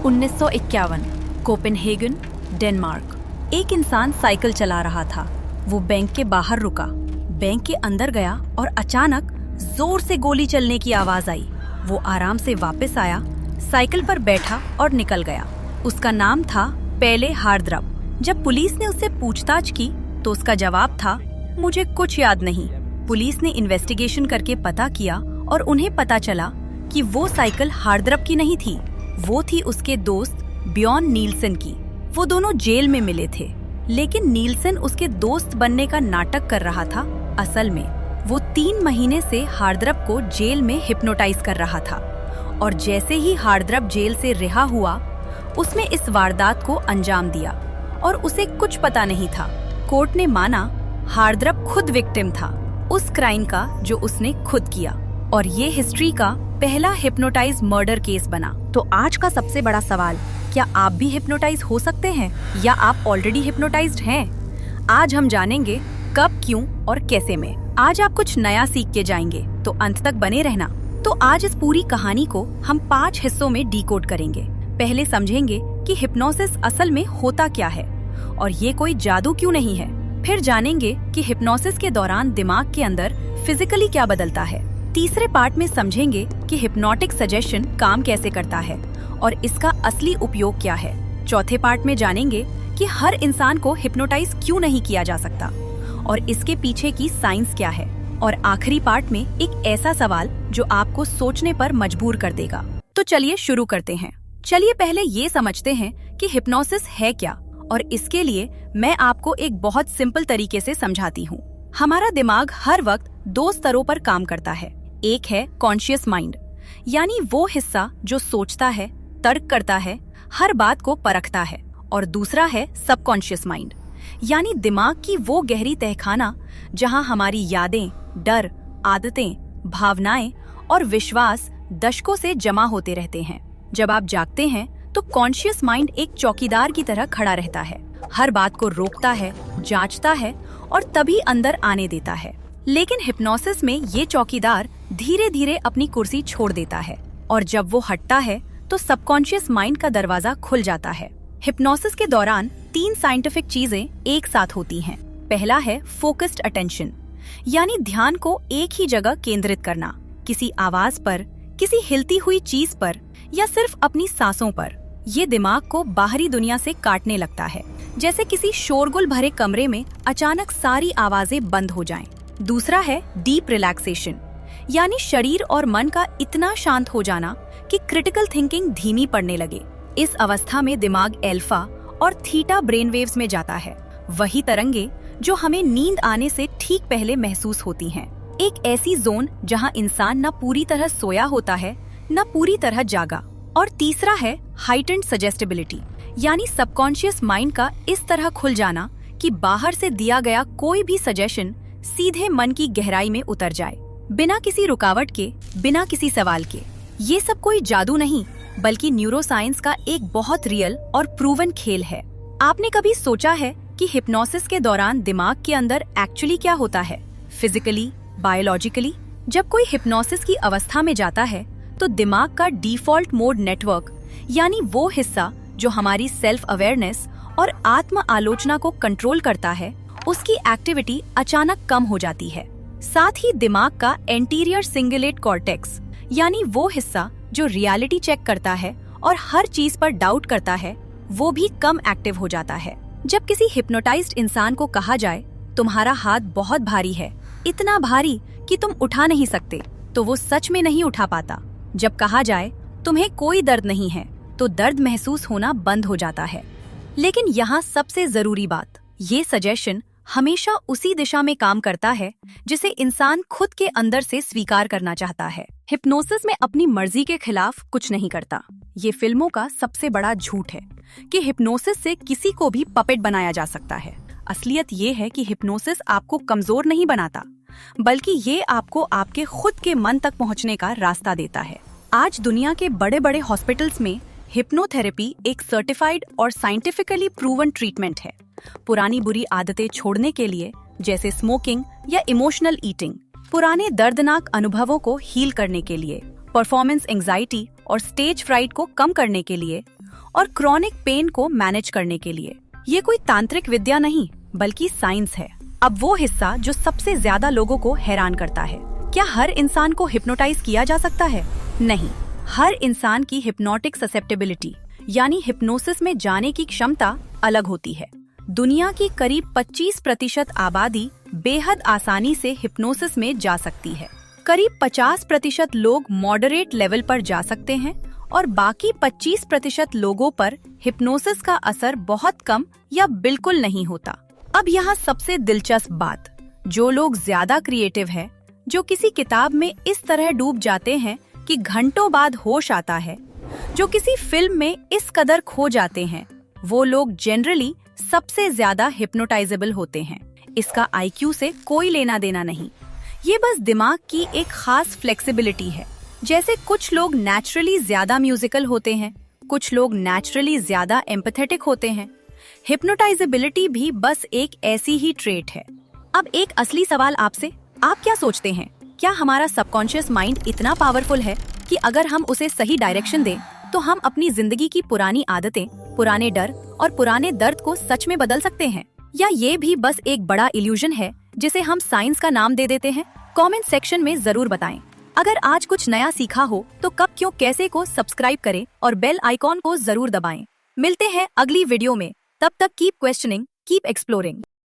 1951, Copenhagen, Denmark. एक इंसान cycle चला रहा था। वो बैंक के बाहर रुका, बैंक के अंदर गया और अचानक जोर से गोली चलने की आवाज आई। वो आराम से वापस आया, साइकिल पर बैठा और निकल गया। उसका नाम था पेले हार्द्रप। जब पुलिस ने उससे पूछताछ की तो उसका जवाब था, मुझे कुछ याद नहीं। पुलिस ने इन्वेस्टिगेशन करके पता किया और उन्हें पता चला कि वो साइकिल हार्द्रप की नहीं थी, वो थी उसके दोस्त ब्jørn नीलसन की। वो दोनों जेल में मिले थे, लेकिन नीलसन उसके दोस्त बनने का नाटक कर रहा था। असल में वो 3 महीने से हार्द्रप को जेल में हिप्नोटाइज कर रहा था और जैसे ही हार्द्रप जेल से रिहा हुआ, उसने इस वारदात को अंजाम दिया और उसे कुछ पता नहीं था। कोर्ट ने माना हार्द्रप खुद विक्टिम था उस क्राइम का जो उसने खुद किया, और ये हिस्ट्री का पहला हिप्नोटाइज मर्डर केस बना। तो आज का सबसे बड़ा सवाल, क्या आप भी हिप्नोटाइज हो सकते हैं या आप ऑलरेडी हिप्नोटाइज्ड हैं? आज हम जानेंगे कब, क्यों और कैसे में। आज आप कुछ नया सीख के जाएंगे, तो अंत तक बने रहना। तो आज इस पूरी कहानी को हम 5 हिस्सों में डिकोड करेंगे। पहले समझेंगे कि हिप्नोसिस असल में होता क्या है और ये कोई जादू क्यों नहीं है। फिर जानेंगे कि हिप्नोसिस के दौरान दिमाग के अंदर फिजिकली क्या बदलता है। तीसरे पार्ट में समझेंगे कि हिप्नोटिक सजेशन काम कैसे करता है और इसका असली उपयोग क्या है। चौथे पार्ट में जानेंगे कि हर इंसान को हिप्नोटाइज क्यों नहीं किया जा सकता और इसके पीछे की साइंस क्या है। और आखिरी पार्ट में एक ऐसा सवाल जो आपको सोचने पर मजबूर कर देगा। तो चलिए शुरू करते हैं। चलिए पहले ये समझते हैं कि हिप्नोसिस है क्या, और इसके लिए मैं आपको एक बहुत सिंपल तरीके से समझाती हूँ। हमारा दिमाग हर वक्त 2 स्तरों पर काम करता है। एक है कॉन्शियस माइंड, यानी वो हिस्सा जो सोचता है, तर्क करता है, हर बात को परखता है, और दूसरा है सबकॉन्शियस माइंड, यानी दिमाग की वो गहरी तहखाना जहाँ हमारी यादें, डर, आदतें, भावनाएं और विश्वास दशकों से जमा होते रहते हैं। जब आप जागते हैं तो कॉन्शियस माइंड एक चौकीदार की तरह खड़ा रहता है, हर बात को रोकता है, जांचता है और तभी अंदर आने देता है। लेकिन हिप्नोसिस में ये चौकीदार धीरे धीरे अपनी कुर्सी छोड़ देता है, और जब वो हटता है तो सबकॉन्शियस माइंड का दरवाजा खुल जाता है। हिप्नोसिस के दौरान 3 साइंटिफिक चीजें एक साथ होती हैं। पहला है फोकस्ड अटेंशन, यानी ध्यान को एक ही जगह केंद्रित करना, किसी आवाज पर, किसी हिलती हुई चीज पर या सिर्फ अपनी सांसों पर। ये दिमाग को बाहरी दुनिया से काटने लगता है, जैसे किसी शोरगुल भरे कमरे में अचानक सारी आवाजें बंद हो जाएं। दूसरा है डीप रिलैक्सेशन, यानी शरीर और मन का इतना शांत हो जाना कि क्रिटिकल थिंकिंग धीमी पड़ने लगे। इस अवस्था में दिमाग अल्फा और थीटा ब्रेन वेव्स में जाता है, वही तरंगे जो हमें नींद आने से ठीक पहले महसूस होती हैं। एक ऐसी जोन जहां इंसान न पूरी तरह सोया होता है न पूरी तरह जागा। और तीसरा है हाइटेंड सजेस्टिबिलिटी, यानी सबकॉन्शियस माइंड का इस तरह खुल जाना कि बाहर से दिया गया कोई भी सजेशन सीधे मन की गहराई में उतर जाए, बिना किसी रुकावट के, बिना किसी सवाल के। ये सब कोई जादू नहीं, बल्कि न्यूरोसाइंस का एक बहुत रियल और प्रूवन खेल है। आपने कभी सोचा है कि हिप्नोसिस के दौरान दिमाग के अंदर एक्चुअली क्या होता है, फिजिकली, बायोलॉजिकली? जब कोई हिप्नोसिस की अवस्था में जाता है तो दिमाग का डिफॉल्ट मोड नेटवर्क, यानी वो हिस्सा जो हमारी सेल्फ अवेयरनेस और आत्म आलोचना को कंट्रोल करता है, उसकी एक्टिविटी अचानक कम हो जाती है। साथ ही दिमाग का एंटीरियर सिंगुलेट कॉर्टेक्स, यानी वो हिस्सा जो रियलिटी चेक करता है और हर चीज पर डाउट करता है, वो भी कम एक्टिव हो जाता है। जब किसी हिप्नोटाइज्ड इंसान को कहा जाए तुम्हारा हाथ बहुत भारी है, इतना भारी कि तुम उठा नहीं सकते, तो वो सच में नहीं उठा पाता। जब कहा जाए तुम्हें कोई दर्द नहीं है, तो दर्द महसूस होना बंद हो जाता है। लेकिन यहाँ सबसे जरूरी बात, ये सजेशन हमेशा उसी दिशा में काम करता है जिसे इंसान खुद के अंदर से स्वीकार करना चाहता है। हिप्नोसिस में अपनी मर्जी के खिलाफ कुछ नहीं करता। ये फिल्मों का सबसे बड़ा झूठ है कि हिप्नोसिस से किसी को भी पपेट बनाया जा सकता है। असलियत ये है कि हिप्नोसिस आपको कमजोर नहीं बनाता, बल्कि ये आपको आपके खुद के मन तक पहुंचने का रास्ता देता है। आज दुनिया के बड़े बड़े हॉस्पिटल्स में हिप्नोथेरेपी एक सर्टिफाइड और साइंटिफिकली प्रूवन ट्रीटमेंट है। पुरानी बुरी आदतें छोड़ने के लिए, जैसे स्मोकिंग या इमोशनल ईटिंग, पुराने दर्दनाक अनुभवों को हील करने के लिए, परफॉर्मेंस एंजाइटी और स्टेज फ्राइट को कम करने के लिए और क्रॉनिक पेन को मैनेज करने के लिए। ये कोई तांत्रिक विद्या नहीं बल्कि साइंस है। अब वो हिस्सा जो सबसे ज्यादा लोगों को हैरान करता है, क्या हर इंसान को हिप्नोटाइज किया जा सकता है? नहीं, हर इंसान की हिप्नोटिक ससेप्टेबिलिटी यानी हिप्नोसिस में जाने की क्षमता अलग होती है। दुनिया की करीब 25% आबादी बेहद आसानी से हिप्नोसिस में जा सकती है। करीब 50% लोग मॉडरेट लेवल पर जा सकते हैं और बाकी 25% लोगों पर हिप्नोसिस का असर बहुत कम या बिल्कुल नहीं होता। अब यहाँ सबसे दिलचस्प बात, जो लोग ज्यादा क्रिएटिव है, जो किसी किताब में इस तरह डूब जाते हैं कि घंटों बाद होश आता है, जो किसी फिल्म में इस कदर खो जाते हैं, वो लोग जनरली सबसे ज्यादा हिप्नोटाइजेबल होते हैं। इसका आईक्यू से कोई लेना देना नहीं, ये बस दिमाग की एक खास फ्लेक्सिबिलिटी है। जैसे कुछ लोग नेचुरली ज्यादा म्यूजिकल होते हैं, कुछ लोग नेचुरली ज्यादा एम्पैथेटिक होते हैं। हिप्नोटाइजेबिलिटी भी बस एक ऐसी ही ट्रेट है। अब एक असली सवाल आपसे, आप क्या सोचते हैं, क्या हमारा सबकॉन्शियस माइंड इतना पावरफुल है कि अगर हम उसे सही डायरेक्शन दें तो हम अपनी जिंदगी की पुरानी आदतें, पुराने डर और पुराने दर्द को सच में बदल सकते हैं? या ये भी बस एक बड़ा इल्यूजन है जिसे हम साइंस का नाम दे देते हैं? कमेंट सेक्शन में जरूर बताएं। अगर आज कुछ नया सीखा हो तो कब क्यों कैसे को सब्सक्राइब करें और बेल आइकॉन को जरूर दबाएं। मिलते हैं अगली वीडियो में, तब तक कीप क्वेश्चनिंग, कीप एक्सप्लोरिंग।